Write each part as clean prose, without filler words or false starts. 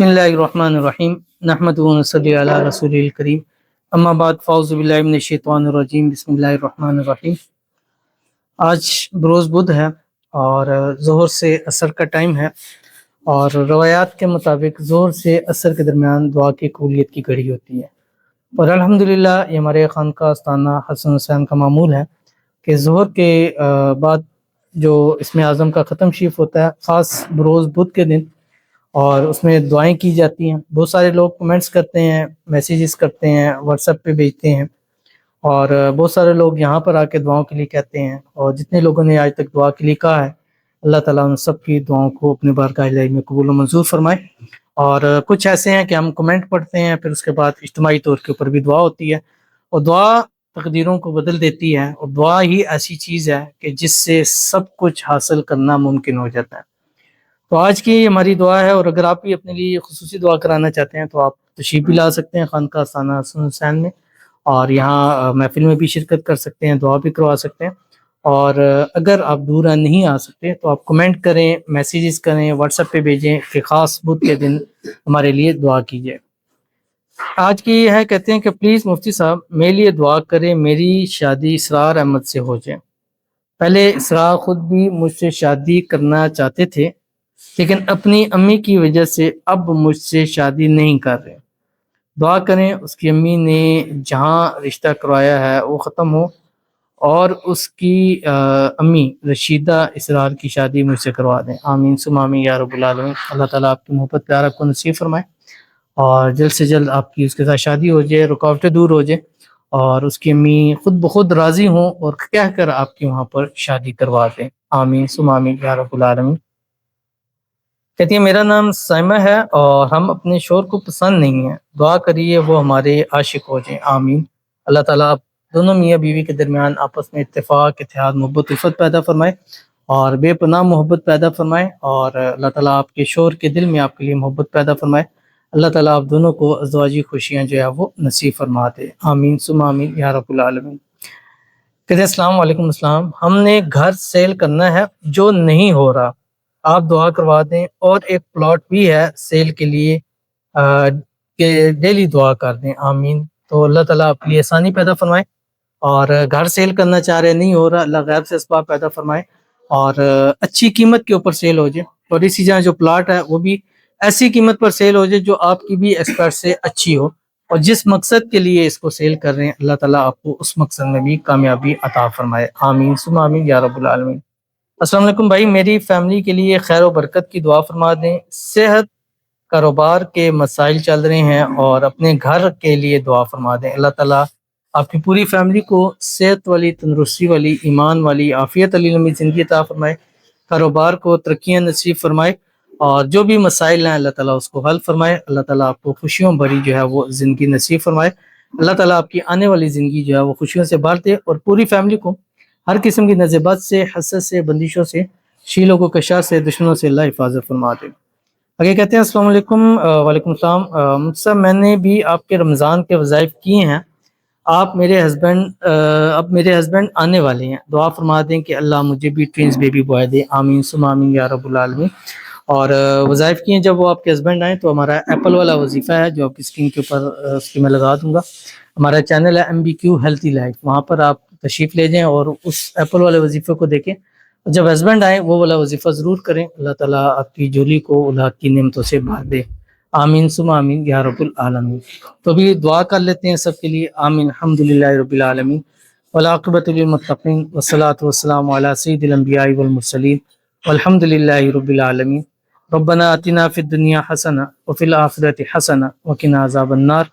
بسم اللہ الرحمن الرحیم نحمدہ و نصلی علی رسول الکریم اما بعد فاعوذ باللہ من الشیطان الرجیم بسم اللہ الرحمن الرحیم۔ آج بروز بدھ ہے اور ظہر سے عصر کا ٹائم ہے، اور روایات کے مطابق ظہر سے عصر کے درمیان دعا کی قبولیت کی گھڑی ہوتی ہے، اور الحمدللہ یہ ہمارے خانقاہ استانہ حسن حسین کا معمول ہے کہ ظہر کے بعد جو اسم اعظم کا ختم شریف ہوتا ہے خاص بروز بدھ کے دن، اور اس میں دعائیں کی جاتی ہیں۔ بہت سارے لوگ کمنٹس کرتے ہیں، میسیجز کرتے ہیں، واٹس ایپ پہ بھیجتے ہیں، اور بہت سارے لوگ یہاں پر آ کے دعاؤں کے لیے کہتے ہیں، اور جتنے لوگوں نے آج تک دعا کے لیے کہا ہے اللہ تعالیٰ ان سب کی دعاؤں کو اپنے بارگاہ الہی میں قبول و منظور فرمائے۔ اور کچھ ایسے ہیں کہ ہم کمنٹ پڑھتے ہیں، پھر اس کے بعد اجتماعی طور کے اوپر بھی دعا ہوتی ہے، اور دعا تقدیروں کو بدل دیتی ہے، اور دعا ہی ایسی چیز ہے کہ جس سے سب کچھ حاصل کرنا ممکن ہو جاتا ہے۔ تو آج کی ہماری دعا ہے، اور اگر آپ بھی اپنے لیے خصوصی دعا کرانا چاہتے ہیں تو آپ تشریف بھی لا سکتے ہیں خانقاہ استانہ حسن حسین میں، اور یہاں محفل میں بھی شرکت کر سکتے ہیں، دعا بھی کروا سکتے ہیں۔ اور اگر آپ دور نہیں آ سکتے تو آپ کمنٹ کریں، میسیجز کریں، واٹس ایپ پہ بھیجیں کہ خاص بدھ کے دن ہمارے لیے دعا کیجیے۔ آج کی یہ ہے، کہتے ہیں کہ پلیز مفتی صاحب میرے لیے دعا کریں، میری شادی اسرار احمد سے ہو جائے۔ پہلے اسرار خود بھی مجھ سے شادی کرنا چاہتے تھے، لیکن اپنی امی کی وجہ سے اب مجھ سے شادی نہیں کر رہے۔ دعا کریں اس کی امی نے جہاں رشتہ کروایا ہے وہ ختم ہو، اور اس کی امی رشیدہ اسرار کی شادی مجھ سے کروا دیں، آمین ثم آمین یا رب العالمین۔ اللہ تعالیٰ آپ کی محبت پیار آپ کو نصیب فرمائے، اور جلد سے جلد آپ کی اس کے ساتھ شادی ہو جائے، رکاوٹیں دور ہو جائے، اور اس کی امی خود بخود راضی ہوں اور کہہ کر آپ کی وہاں پر شادی کروا دیں، آمین ثم آمین یا رب العالمین۔ کہتی ہے میرا نام سائمہ ہے اور ہم اپنے شوہر کو پسند نہیں ہیں، دعا کریے وہ ہمارے عاشق ہو جائیں، آمین۔ اللہ تعالیٰ آپ دونوں میاں بیوی کے درمیان آپس میں اتفاق، اتحاد، محبت، الفت پیدا فرمائے، اور بے پناہ محبت پیدا فرمائے، اور اللہ تعالیٰ آپ کے شوہر کے دل میں آپ کے لیے محبت پیدا فرمائے۔ اللہ تعالیٰ آپ دونوں کو ازدواجی خوشیاں جو ہے وہ نصیب فرما دے، آمین ثم آمین یا رب العالمین۔ کہتے ہیں السلام علیکم، السلام، ہم نے گھر سیل کرنا ہے جو نہیں ہو رہا، آپ دعا کروا دیں، اور ایک پلاٹ بھی ہے سیل کے لیے کہ ڈیلی دعا کر دیں، آمین۔ تو اللہ تعالیٰ آپ کے لیے آسانی پیدا فرمائے، اور گھر سیل کرنا چاہ رہے نہیں ہو رہا، اللہ غیب سے اسباب پیدا فرمائے، اور اچھی قیمت کے اوپر سیل ہو جائے، اور اسی جہاں جو پلاٹ ہے وہ بھی ایسی قیمت پر سیل ہو جائے جو آپ کی بھی ایکسپیکٹ سے اچھی ہو، اور جس مقصد کے لیے اس کو سیل کر رہے ہیں اللہ تعالیٰ آپ کو اس مقصد میں بھی کامیابی عطا فرمائے، آمین ثم آمین یا رب العالمین۔ السلام علیکم بھائی، میری فیملی کے لیے خیر و برکت کی دعا فرما دیں، صحت، کاروبار کے مسائل چل رہے ہیں، اور اپنے گھر کے لیے دعا فرما دیں، اللہ تعالیٰ آپ کی پوری فیملی کو صحت والی، تندرستی والی، ایمان والی، عافیت علی لمبی زندگی عطا فرمائے، کاروبار کو ترقیاں نصیب فرمائے، اور جو بھی مسائل ہیں اللہ تعالیٰ اس کو حل فرمائے، اللہ تعالیٰ آپ کو خوشیوں بھری جو ہے وہ زندگی نصیب فرمائے، اللہ تعالیٰ آپ کی آنے والی زندگی جو ہے وہ خوشیوں سے بھر دے، اور پوری فیملی کو ہر قسم کی نظر بد سے، حسد سے، بندشوں سے، شیلوں کو کشا سے، دشمنوں سے اللہ حفاظت فرما دے۔ آگے کہتے ہیں السلام علیکم، وعلیکم السلام، مجھ سے میں نے بھی آپ کے رمضان کے وظائف کیے ہیں، اب میرے ہسبینڈ آنے والے ہیں، دعا فرما دیں کہ اللہ مجھے بھی ٹوینز بیبی بوائے دے، آمین ثم آمین یا رب العالمین۔ اور وظائف کیے ہیں، جب وہ آپ کے ہسبینڈ آئیں تو ہمارا ایپل والا وظیفہ ہے جو آپ کی اسکرین کے اوپر اس کی میں لگا دوں گا، ہمارا چینل ہے MBQ ہیلتھی لائف، وہاں پر آپ تشریف لے جائیں اور اس ایپل والے وظیفے کو دیکھیں، جب ہسبینڈ آئیں وہ والا وظیفہ ضرور کریں، اللہ تعالیٰ آپ کی جولی کو اولاد کی نعمتوں سے بھر دے، آمین ثم آمین یا رب العالمین۔ تو بھی دعا کر لیتے ہیں سب کے لیے، آمین۔ الحمدللہ رب العالمین والعاقبۃ للمتقین والصلاۃ والسلام علی سید الانبیاء والمرسلین والحمدللہ رب العالمین۔ ربنا آتنا فی الدنیا حسنہ وفی الآخرۃ حسنہ وقنا عذاب النار۔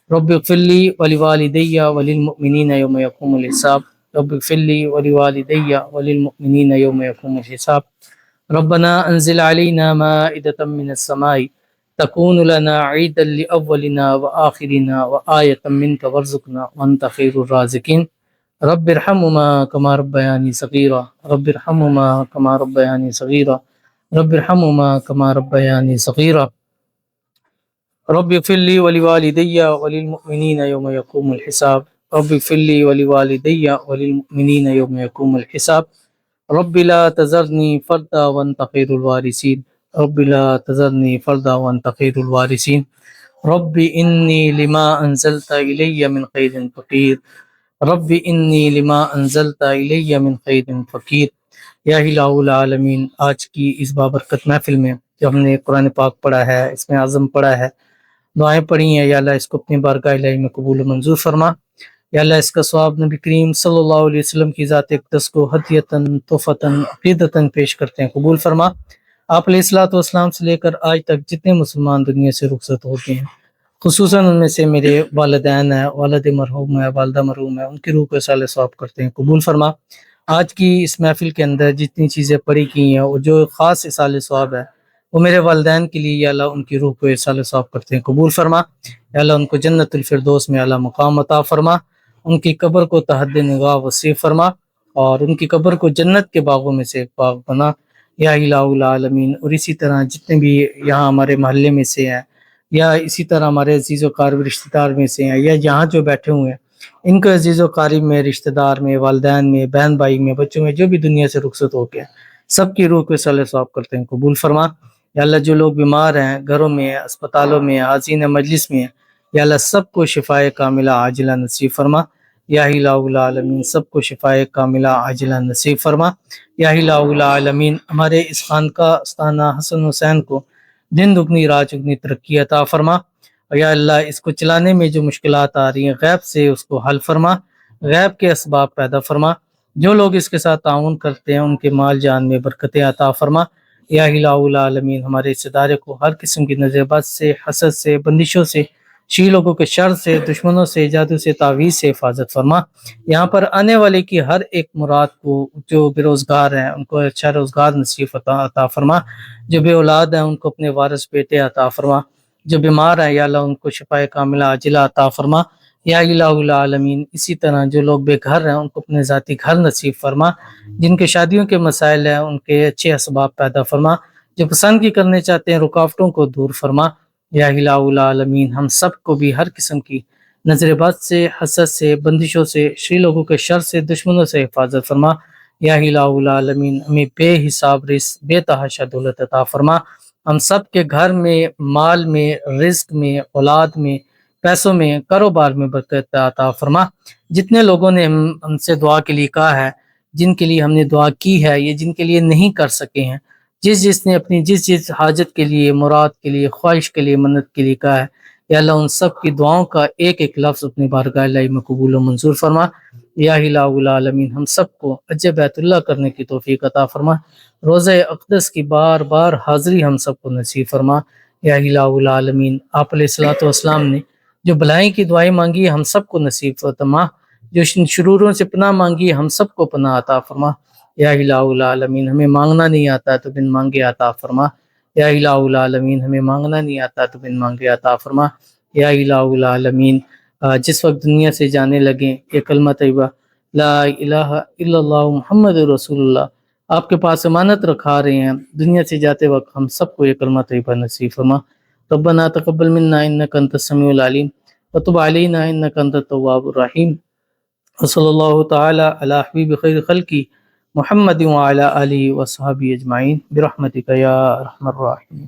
رب اغفر لی ولوالدی وللمؤمنین یوم یقوم الحساب۔ رب اغفر لی ولوالدی وللمؤمنین یوم یقوم الحساب۔ ربنا انزل علینا مائدۃ من السماء تکون لنا عیدا لأولنا وآخرنا وآیۃ منک وارزقنا وانت خیر الرازقین۔ رب ارحمہما کما ربیانی صغیرا، رب ارحمہما کما ربیانی صغیرا، رب ارحمہما کما ربیانی صغیرا۔ رب اغفر لی ولوالدی وللمؤمنین یوم یقوم الحساب۔ رب اغفر لی ولوالدی وللمؤمنین یوم یقوم الحساب۔ رب لا تذرنی فردا وانت خیر الوارثین۔ رب لا تذرنی فردا وانت خیر الوارثین رب انی لما انزلت الی من خیر فقیر رب انی لما انزلت الی من خیر فقیر۔ یا الہ العالمین، آج کی اس بابرکت محفل میں جو ہم نے قرآن پاک پڑھا ہے، اس میں اعظم پڑھا ہے، دعائیں پڑھی ہیں، یا اللہ اس کو اپنی بارگاہ الہی میں قبول و منظور فرما۔ یا اللہ اس کا ثواب نبی کریم صلی اللہ علیہ وسلم کی ذات اقدس کو ہدیتاً تحفتاً عقیدتاً پیش کرتے ہیں، قبول فرما۔ آپ علیہ الصلوۃ والسلام سے لے کر آج تک جتنے مسلمان دنیا سے رخصت ہوتے ہیں، خصوصاً ان میں سے میرے والدین ہیں، والد مرحوم ہے، والدہ مرحوم ہے، ان کی روح کو اصالِ ثواب کرتے ہیں، قبول فرما۔ آج کی اس محفل کے اندر جتنی چیزیں پڑھی کی ہیں اور جو خاص اصالِ ثواب ہے وہ میرے والدین کے لیے، یا اللہ ان کی روح کو اصالِ ثواب کرتے ہیں، قبول فرما۔ یا اللہ ان کو جنت الفردوس میں اعلیٰ مقام عطا فرما، ان کی قبر کو تحت نگاہ وسیع فرما، اور ان کی قبر کو جنت کے باغوں میں سے ایک باغ بنا، یا الہ العالمین۔ اور اسی طرح جتنے بھی یہاں ہمارے محلے میں سے ہیں، یا اسی طرح ہمارے عزیز و قارب رشتہ دار میں سے ہیں، یا یہاں جو بیٹھے ہوئے ہیں، ان کو عزیز و قارب میں، رشتہ دار میں، والدین میں، بہن بھائی میں، بچوں میں، جو بھی دنیا سے رخصت ہو گیا، سب کی روح کو صلی ثواب کرتے ہیں، قبول فرما۔ یا اللہ جو لوگ بیمار ہیں، گھروں میں، اسپتالوں میں، حاضرین مجلس میں ہیں، یا اللہ سب کو شفائے کاملہ عاجلہ نصیب فرما۔ یا الہ العالمین، سب کو شفائے کاملہ عاجلہ نصیب فرما۔ یا الہ العالمین، ہمارے اس خانقاہ استانہ حسن حسین کو دن دگنی رات چگنی ترقی عطا فرما۔ اور یا اللہ اس کو چلانے میں جو مشکلات آ رہی ہیں، غیب سے اس کو حل فرما، غیب کے اسباب پیدا فرما۔ جو لوگ اس کے ساتھ تعاون کرتے ہیں ان کے مال جان میں برکتیں عطا فرما۔ یا الہ العالمین، ہمارے اس ادارے کو ہر قسم کی نظر بد سے، حسد سے، بندشوں سے، شی لوگوں کے شر سے، دشمنوں سے، جادو سے، تعویذ سے حفاظت فرما۔ یہاں پر آنے والے کی ہر ایک مراد کو، جو بے روزگار ہیں ان کو اچھا روزگار نصیب عطا فرما، جو بے اولاد ہیں ان کو اپنے وارث بیٹے عطا فرما، جو بیمار ہیں یا اللہ ان کو شفائے کاملہ عاجلہ عطا فرما۔ یا الہ العالمین، اسی طرح جو لوگ بے گھر ہیں ان کو اپنے ذاتی گھر نصیب فرما، جن کے شادیوں کے مسائل ہیں ان کے اچھے اسباب پیدا فرما، جو پسند کی کرنے چاہتے ہیں رکاوٹوں کو دور فرما۔ یا الہ العالمین، ہم سب کو بھی ہر قسم کی نظر بد سے، حسد سے، بندشوں سے، شری لوگوں کے شر سے، دشمنوں سے حفاظت فرما۔ یا الہ العالمین، ہمیں بے حساب رزق، بے تحاشا دولت عطا فرما۔ ہم سب کے گھر میں، مال میں، رزق میں، اولاد میں، پیسوں میں، کاروبار میں برکت عطا فرما۔ جتنے لوگوں نے ہم سے دعا کے لیے کہا ہے، جن کے لیے ہم نے دعا کی ہے، یہ جن کے لیے نہیں کر سکے ہیں، جس نے اپنی جس حاجت کے لیے، مراد کے لیے، خواہش کے لیے، منت کے لیے کہا ہے، یا اللہ ان سب کی دعاؤں کا ایک ایک لفظ اپنی بارگاہ الہی میں قبول و منظور فرما۔ یا الہ العالمین، ہم سب کو حج بیت اللہ کرنے کی توفیق عطا فرما، روزہ اقدس کی بار بار حاضری ہم سب کو نصیب فرما۔ یا الہ العالمین، آپ علیہ الصلوۃ والسلام نے جو بھلائی کی دعائیں مانگی ہم سب کو نصیب فرما، جو شروروں سے پناہ مانگی ہم سب کو پناہ عطا فرما۔ یا الہ العالمین، ہمیں مانگنا نہیں آتا تو بن مانگے عطا فرما۔ یا الہ العالمین، ہمیں مانگنا نہیں آتا تو بن مانگے عطا فرما۔ یا الہ العالمین، جس وقت دنیا سے جانے لگیں یہ کلمہ طیبہ لا الہ الا اللہ محمد رسول اللہ آپ کے پاس امانت رکھا رہے ہیں، دنیا سے جاتے وقت ہم سب کو یہ کلمہ طیبہ نصیب فرما۔ ربنا تقبل منا انک انت السمیع العلیم وتب علینا انک انت التواب الرحیم، وصلی اللہ تعالی علی حبیب خیر خلقی محمد وعلی آلہ وصحبہ اجمعین برحمتک یا ارحم الراحمین۔